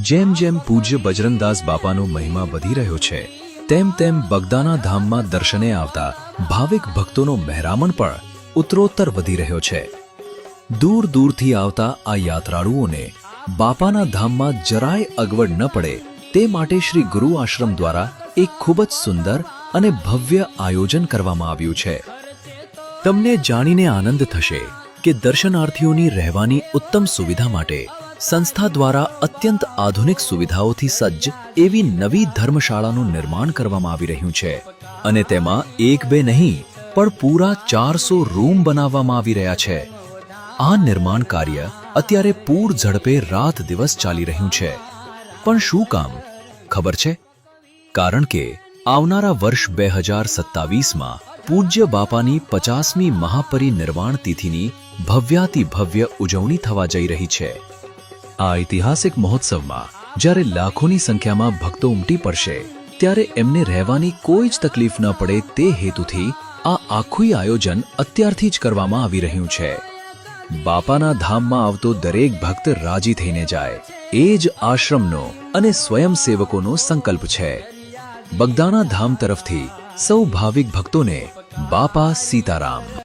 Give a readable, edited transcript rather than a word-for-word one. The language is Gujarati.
જેમ જેમ પૂજ્ય બજરંગદાસ બાપાનો મહિમા વધી રહ્યો છે તેમ તેમ બગદાના ધામમાં દર્શને આવતા ભાવિક ભક્તોનો મહેરામણ પણ ઉત્તરોત્તર વધી રહ્યો છે। દૂર દૂરથી આવતા આ યાત્રાળુઓને બાપાના ધામમાં જરાય અગવડ ન પડે તે માટે શ્રી ગુરુ આશ્રમ દ્વારા એક ખૂબ જ સુંદર અને ભવ્ય આયોજન કરવામાં આવ્યું છે। તમને જાણીને આનંદ થશે કે દર્શનાર્થીઓની રહેવાની ઉત્તમ સુવિધા માટે સંસ્થા દ્વારા અત્યંત આધુનિક સુવિધાઓથી સજ્જ એવી નવી ધર્મશાળાનું નિર્માણ કરવામાં આવી રહ્યું છે અને તેમાં એક બે નહીં પણ પૂરા 400 રૂમ બનાવવામાં આવી રહ્યા છે। આ નિર્માણ કાર્ય અત્યારે પૂર ઝડપે રાત દિવસ ચાલી રહ્યું છે। પણ શું કામ ખબર છે? કારણ કે આવનારા વર્ષ 2027માં પૂજ્ય બાપાની 50મી મહાપરિનિર્વાણ તિથિની ભવ્યાતિ ભવ્ય ઉજવણી થવા જઈ રહી છે। આ ઐતિહાસિક મહોત્સવમાં જ્યારે લાખોની સંખ્યામાં ભક્તો ઉમટી પડશે ત્યારે એમને રહેવાની કોઈ જ તકલીફ ન પડે તે હેતુથી આ આખું આયોજન અત્યારથી જ કરવામાં આવી રહ્યું છે। બાપાના ધામમાં આવતો દરેક ભક્ત રાજી થઈને જાય એ જ આશ્રમનો અને સ્વયંસેવકોનો સંકલ્પ છે। બગદાના ધામ તરફથી સૌ ભાવિક ભક્તોને બાપા સીતારામ।